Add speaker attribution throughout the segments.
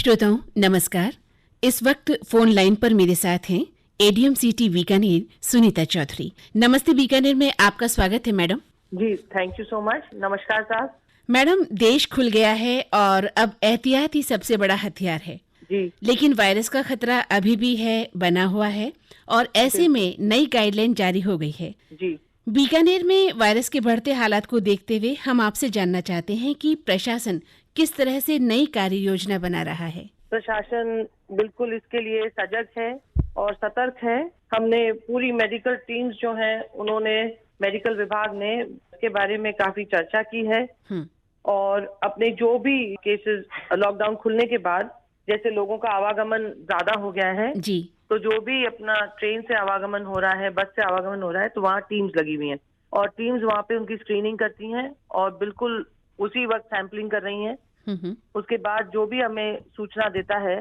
Speaker 1: श्रोताओं नमस्कार। इस वक्त फोन लाइन पर मेरे साथ हैं एडीएम सिटी बीकानेर सुनीता चौधरी। नमस्ते बीकानेर में आपका स्वागत है मैडम।
Speaker 2: जी थैंक यू सो मच। नमस्कार साहब।
Speaker 1: मैडम, देश खुल गया है और अब एहतियात ही सबसे बड़ा हथियार है
Speaker 2: जी,
Speaker 1: लेकिन वायरस का खतरा अभी भी है, बना हुआ है और ऐसे में नई गाइडलाइन जारी हो गई है।
Speaker 2: जी
Speaker 1: बीकानेर में वायरस के बढ़ते हालात को देखते हुए हम आपसे जानना चाहते हैं कि प्रशासन किस तरह से नई कार्य योजना बना रहा है।
Speaker 2: प्रशासन बिल्कुल इसके लिए सजग है और सतर्क है। हमने पूरी मेडिकल टीम्स जो हैं उन्होंने मेडिकल विभाग ने इसके बारे में काफी चर्चा की है और अपने जो भी केसेस लॉकडाउन खुलने के बाद जैसे लोगों का आवागमन ज्यादा हो गया है
Speaker 1: जी,
Speaker 2: तो जो भी अपना ट्रेन से आवागमन हो रहा है, बस से आवागमन हो रहा है तो वहाँ टीम्स लगी हुई हैं और टीम्स वहाँ पे उनकी स्क्रीनिंग करती हैं और बिल्कुल उसी वक्त सैंपलिंग कर रही हैं। उसके बाद जो भी हमें सूचना देता है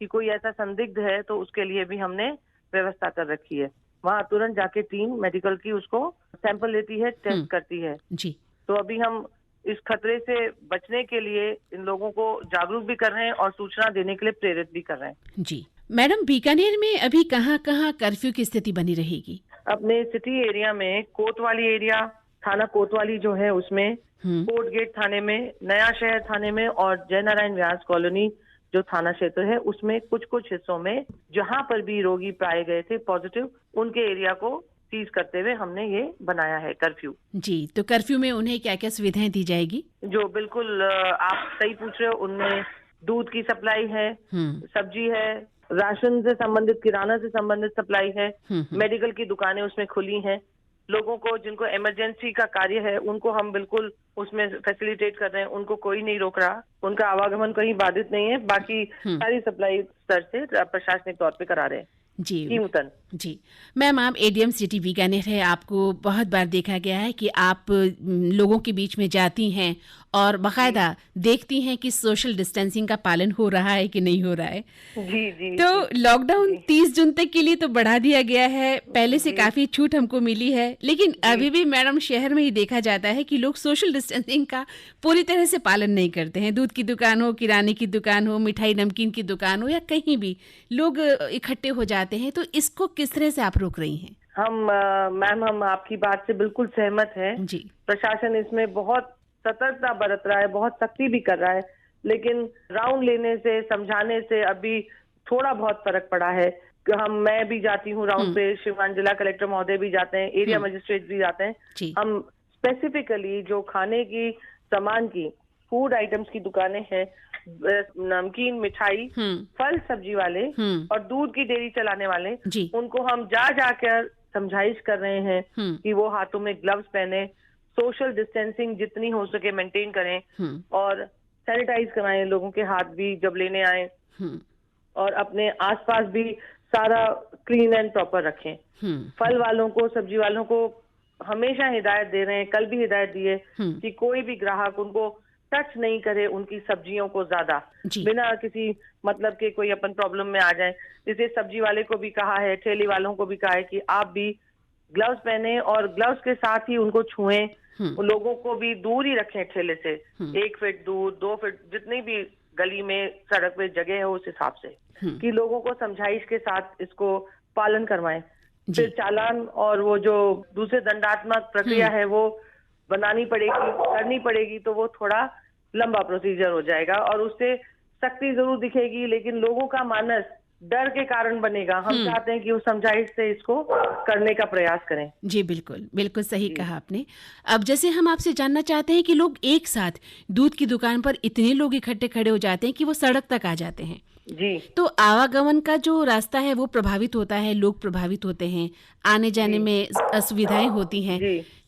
Speaker 2: कि कोई ऐसा संदिग्ध है तो उसके लिए भी हमने व्यवस्था कर रखी है। वहाँ तुरंत जाके टीम मेडिकल की उसको सैंपल लेती है, टेस्ट करती है।
Speaker 1: जी,
Speaker 2: तो अभी हम इस खतरे से बचने के लिए इन लोगों को जागरूक भी कर रहे हैं और सूचना देने के लिए प्रेरित भी कर रहे हैं।
Speaker 1: जी। मैडम, बीकानेर में अभी कहाँ-कहाँ कर्फ्यू की स्थिति बनी रहेगी?
Speaker 2: अपने सिटी एरिया में कोतवाली एरिया, थाना कोतवाली जो है उसमें, कोर्ट गेट थाने में, नया शहर थाने में और जयनारायण व्यास कॉलोनी जो थाना क्षेत्र है उसमें कुछ कुछ हिस्सों में जहां पर भी रोगी पाए गए थे पॉजिटिव, उनके एरिया को सीज करते हुए हमने ये बनाया है कर्फ्यू।
Speaker 1: जी, तो कर्फ्यू में उन्हें क्या-क्या सुविधाएं दी जाएगी?
Speaker 2: जो बिल्कुल आप सही पूछ रहे हो, उनमें दूध की सप्लाई है, सब्जी है, राशन से संबंधित, किराना से संबंधित सप्लाई है, मेडिकल की दुकानें उसमें खुली हैं। लोगों को जिनको इमरजेंसी का कार्य है उनको हम बिल्कुल उसमें फैसिलिटेट कर रहे हैं, उनको कोई नहीं रोक रहा, उनका आवागमन कहीं बाधित नहीं है। बाकी सारी सप्लाई स्तर से प्रशासनिक तौर पे करा रहे हैं।
Speaker 1: जी मैम, आप एडीएम सिटी बीकानेर है, आपको बहुत बार देखा गया है कि आप लोगों के बीच में जाती हैं और बाकायदा देखती हैं कि सोशल डिस्टेंसिंग का पालन हो रहा है कि नहीं हो रहा है।
Speaker 2: जी
Speaker 1: तो लॉकडाउन 30 जून तक के लिए तो बढ़ा दिया गया है, पहले से काफी छूट हमको मिली है, लेकिन अभी भी मैडम शहर में ही देखा जाता है कि लोग सोशल डिस्टेंसिंग का पूरी तरह से पालन नहीं करते हैं। दूध की दुकान हो, किराने की दुकान हो, मिठाई नमकीन की दुकान हो या कहीं भी लोग इकट्ठे हो जाते हैं, तो इसको किस तरह से आप रोक रही हैं?
Speaker 2: मैम हम आपकी बात से बिल्कुल सहमत हैं। जी, प्रशासन इसमें बहुत सतर्कता बरत रहा है, बहुत सख्ती भी कर रहा है, लेकिन राउंड लेने से, समझाने से अभी थोड़ा बहुत फर्क पड़ा है। मैं भी जाती हूँ राउंड पे, श्रीमान जिला कलेक्टर महोदय भी जाते हैं, एरिया मजिस्ट्रेट भी जाते हैं। हम स्पेसिफिकली जो खाने की सामान की, फूड आइटम्स की दुकानें हैं, नमकीन, मिठाई, फल सब्जी वाले और दूध की डेयरी चलाने वाले, उनको हम जाकर समझाइश कर रहे हैं कि वो हाथों में ग्लव्स पहने, सोशल डिस्टेंसिंग जितनी हो सके मेंटेन करें और सैनिटाइज कराएं लोगों के हाथ भी जब लेने आए और अपने आसपास भी सारा क्लीन एंड प्रॉपर रखें। फल वालों को, सब्जी वालों को हमेशा हिदायत दे रहे हैं, कल भी हिदायत दी है कि कोई भी ग्राहक उनको टच नहीं करे, उनकी सब्जियों को ज्यादा, बिना किसी मतलब के कोई अपन प्रॉब्लम में आ जाए। जैसे सब्जी वाले को भी कहा है, ठेली वालों को भी कहा है कि आप भी ग्लव्स पहने और ग्लव्स के साथ ही उनको छुएं। लोगों को भी दूर ही रखें ठेले से, 1 फीट दूर, 2 फीट, जितनी भी गली में सड़क पे जगह है उस हिसाब से, कि लोगों को समझाइश के साथ इसको पालन करवाएं। फिर चालान और वो जो दूसरे दंडात्मक प्रक्रिया है वो बनानी पड़ेगी, करनी पड़ेगी, तो वो थोड़ा लंबा प्रोसीजर हो जाएगा और उससे सख्ती जरूर दिखेगी, लेकिन लोगों का मानस डर के कारण बनेगा। हम चाहते हैं कि उस समझाइश से इसको करने का प्रयास करें।
Speaker 1: जी बिल्कुल, बिल्कुल सही कहा आपने। अब जैसे हम आपसे जानना चाहते हैं कि लोग एक साथ दूध की दुकान पर इतने लोग इकट्ठे खड़े हो जाते हैं कि वो सड़क तक आ जाते हैं।
Speaker 2: जी,
Speaker 1: तो आवागमन का जो रास्ता है वो प्रभावित होता है, लोग प्रभावित होते हैं, आने जाने में असुविधाएं होती हैं।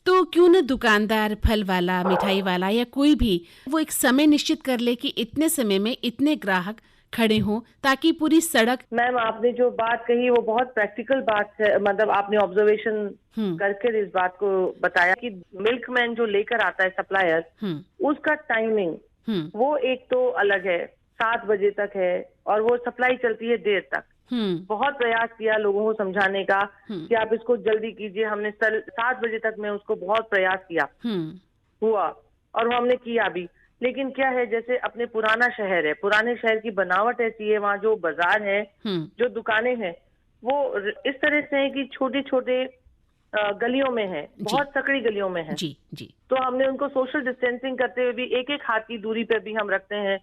Speaker 1: तो क्यों न दुकानदार, फल वाला, मिठाई वाला या कोई भी वो एक समय निश्चित कर ले कि इतने समय में इतने ग्राहक खड़े हों ताकि पूरी सड़क।
Speaker 2: मैम आपने जो बात कही वो बहुत प्रैक्टिकल बात है, मतलब आपने ऑब्जर्वेशन करके इस बात को बताया कि मिल्कमैन जो लेकर आता है सप्लायर, उसका टाइमिंग वो एक तो अलग है, 7 बजे तक है और वो सप्लाई चलती है देर तक। बहुत प्रयास किया लोगों को समझाने का कि आप इसको जल्दी कीजिए। हमने 7 बजे तक में उसको बहुत प्रयास किया, हुआ और हमने किया भी, लेकिन क्या है, जैसे अपने पुराना शहर है, पुराने शहर की बनावट ऐसी है, वहाँ जो बाजार है, जो दुकानें हैं, वो इस तरह से है कि छोटे छोटे गलियों में है, बहुत सकड़ी गलियों में है।
Speaker 1: जी जी।
Speaker 2: तो हमने उनको सोशल डिस्टेंसिंग करते हुए भी एक एक हाथ की दूरी पे भी हम रखते हैं,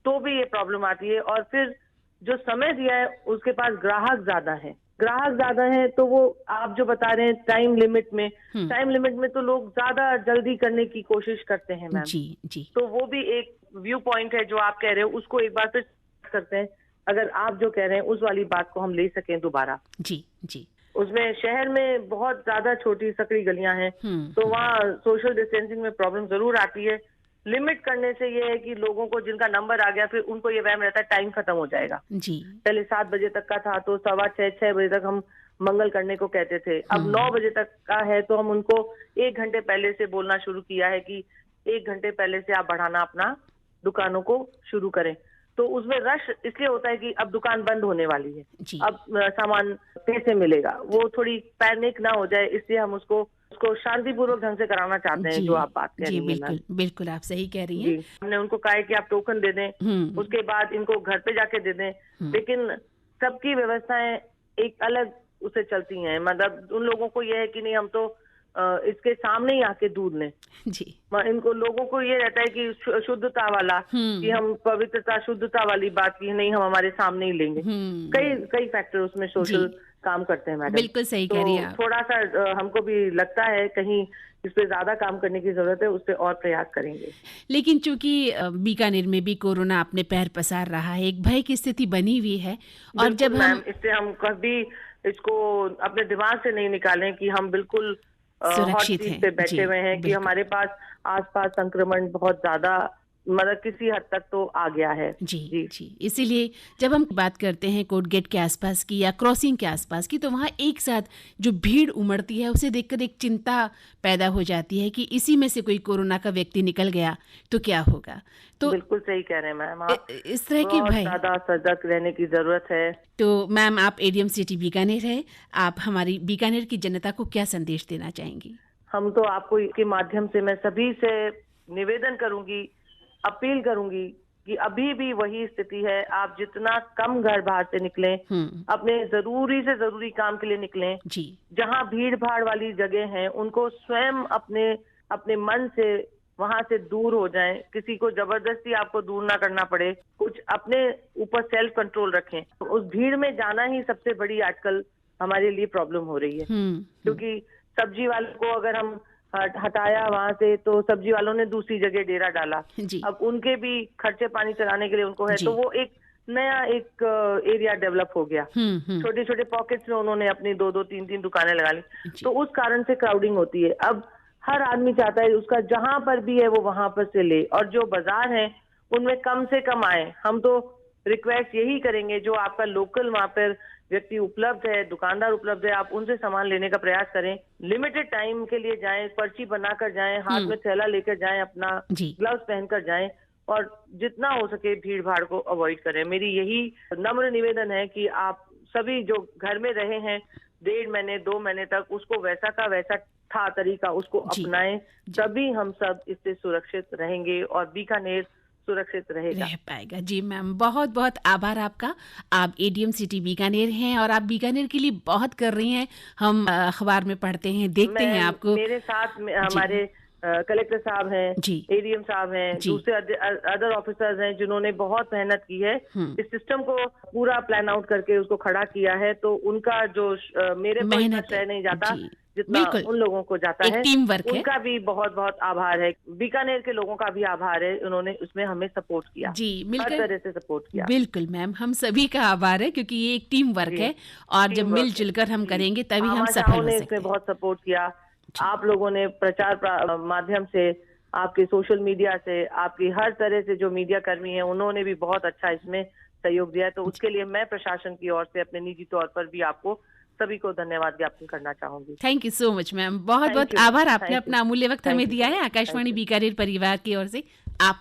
Speaker 2: तो भी ये प्रॉब्लम आती है। और फिर जो समय दिया है उसके पास ग्राहक ज्यादा है, तो वो आप जो बता रहे हैं टाइम लिमिट में तो लोग ज्यादा जल्दी करने की कोशिश करते हैं मैम।
Speaker 1: जी जी।
Speaker 2: तो वो भी एक व्यू पॉइंट है जो आप कह रहे हो, उसको एक बार फिर करते हैं, अगर आप जो कह रहे हैं उस वाली बात को हम ले सकें दोबारा।
Speaker 1: जी जी।
Speaker 2: उसमें शहर में बहुत ज्यादा छोटी सकड़ी गलियां हैं, तो वहाँ सोशल डिस्टेंसिंग में प्रॉब्लम जरूर आती है। लिमिट करने से ये है कि लोगों को जिनका नंबर आ गया, फिर उनको ये वहम रहता है टाइम खत्म हो जाएगा।
Speaker 1: जी।
Speaker 2: पहले 7 बजे तक का था, तो 6:15 बजे तक हम मंगल करने को कहते थे। अब 9 बजे तक का है, तो हम उनको 1 घंटे पहले से बोलना शुरू किया है कि 1 घंटे पहले से आप बढ़ाना अपना दुकानों को शुरू करें। तो उसमें रश इसलिए होता है कि अब दुकान बंद होने वाली है, अब सामान कैसे मिलेगा, वो थोड़ी पैनिक ना हो जाए, इसलिए हम उसको शांतिपूर्वक ढंग से कराना चाहते हैं, जो आप बात कह रही हैं।
Speaker 1: बिल्कुल बिल्कुल, आप सही कह रही हैं।
Speaker 2: हमने उनको कहा है कि आप टोकन दे दें, उसके बाद इनको घर पे जाके दे दें, लेकिन सबकी व्यवस्थाएं एक अलग उसे चलती हैं। मतलब उन लोगों को यह है कि नहीं, हम तो इसके सामने ही आके दूध लें जी। इनको लोगों को ये रहता है कि शुद्धता वाला, कि हम पवित्रता शुद्धता वाली बात की नहीं, हम हमारे सामने ही लेंगे। कई फैक्टर उसमें सोशल काम करते हैं मैडम।
Speaker 1: बिल्कुल सही कह रही हैं आप।
Speaker 2: थोड़ा सा हमको भी लगता है कहीं इस पे ज्यादा काम करने की जरूरत है, उस पे और प्रयास करेंगे।
Speaker 1: लेकिन चूंकि बीकानेर में भी कोरोना अपने पैर पसार रहा है, एक भय की स्थिति बनी हुई है, और जब हम
Speaker 2: इससे हम कभी इसको अपने दिमाग से नहीं निकालें कि हम बिल्कुल
Speaker 1: सुरक्षित हैं,
Speaker 2: पे बैठे हुए हैं, कि हमारे पास आसपास संक्रमण बहुत ज्यादा, मतलब किसी हद तक तो आ गया है।
Speaker 1: जी। इसीलिए जब हम बात करते हैं कोर्ट गेट के आसपास की या क्रॉसिंग के आसपास की, तो वहाँ एक साथ जो भीड़ उमड़ती है, उसे देखकर एक चिंता पैदा हो जाती है कि इसी में से कोई कोरोना का व्यक्ति निकल गया तो क्या होगा। तो
Speaker 2: बिल्कुल सही कह रहे हैं मैम आप,
Speaker 1: इस तरह के भय,
Speaker 2: ज्यादा सजग रहने की जरूरत है।
Speaker 1: तो मैम, आप एडीएम सिटी बीकानेर है, आप हमारी बीकानेर की जनता को क्या संदेश देना चाहेंगी?
Speaker 2: हम तो आपको इसके माध्यम से मैं सभी से निवेदन करूंगी, अपील करूंगी कि अभी भी वही स्थिति है। आप जितना कम घर बाहर से निकलें, अपने जरूरी से जरूरी काम के लिए निकलें जी। जहां भीड़ भाड़ वाली जगह हैं, उनको स्वयं अपने मन से वहां से दूर हो जाएं। किसी को जबरदस्ती आपको दूर ना करना पड़े, कुछ अपने ऊपर सेल्फ कंट्रोल रखें। उस भीड़ में जाना ही सबसे बड़ी आजकल हमारे लिए प्रॉब्लम हो रही है, क्योंकि सब्जी वालों को अगर हम हटाया वहां से, तो सब्जी वालों ने दूसरी जगह डेरा डाला। अब उनके भी खर्चे पानी चलाने के लिए उनको है, तो वो एक नया एरिया डेवलप हो गया। छोटे छोटे पॉकेट्स में उन्होंने अपनी 2-2, 3-3 दुकानें लगा ली, तो उस कारण से क्राउडिंग होती है। अब हर आदमी चाहता है उसका जहां पर भी है वो वहां पर से ले, और जो बाजार है उनमें कम से कम आए। हम तो रिक्वेस्ट यही करेंगे, जो आपका लोकल वहां पर व्यक्ति उपलब्ध है, दुकानदार उपलब्ध है, आप उनसे सामान लेने का प्रयास करें। लिमिटेड टाइम के लिए जाएं, पर्ची बनाकर जाएं, हाथ में थैला लेकर जाएं, अपना ग्लव्स पहनकर जाएं, और जितना हो सके भीड़ भाड़ को अवॉइड करें। मेरी यही नम्र निवेदन है कि आप सभी जो घर में रहे हैं 1.5 महीने 2 महीने तक, उसको वैसा का वैसा था तरीका उसको अपनाएं, तभी हम सब इससे सुरक्षित रहेंगे और बीकानेर सुरक्षित रह
Speaker 1: पाएगा। जी मैम, बहुत बहुत आभार आपका। आप एडीएम सिटी बीकानेर हैं और आप बीकानेर के लिए बहुत कर रही हैं। हम अखबार में पढ़ते हैं, देखते हैं आपको।
Speaker 2: मेरे साथ हमारे कलेक्टर साहब हैं, एडीएम साहब हैं, दूसरे अदर ऑफिसर्स हैं, जिन्होंने बहुत मेहनत की है इस सिस्टम को पूरा प्लान आउट करके उसको खड़ा किया है। तो उनका जो मेरे को श्रेय नहीं जाता जितना उन लोगों को जाता है,
Speaker 1: टीम वर्क है।
Speaker 2: उनका भी बहुत बहुत आभार है। बीकानेर के लोगों का भी आभार है, उन्होंने उसमें हमें सपोर्ट किया
Speaker 1: जी,
Speaker 2: हर तरह से सपोर्ट किया।
Speaker 1: बिल्कुल मैम, हम सभी का आभार है, क्योंकि ये एक टीम वर्क है, और जब मिलजुल कर हम करेंगे तभी हम सफल हो सकते हैं।
Speaker 2: इसमें बहुत सपोर्ट किया, आप लोगों ने प्रचार माध्यम से, आपके सोशल मीडिया से, आपकी हर तरह से जो मीडिया कर्मी हैं, उन्होंने भी बहुत अच्छा इसमें सहयोग दिया है। तो उसके लिए मैं प्रशासन की ओर से अपने निजी तौर पर भी आपको सभी को धन्यवाद ज्ञापन करना चाहूंगी।
Speaker 1: Thank you so much ma'am, बहुत बहुत आभार, आपने अपना अमूल्य वक्त हमें दिया है आकाशवाणी बीकानेर परिवार की ओर से। आप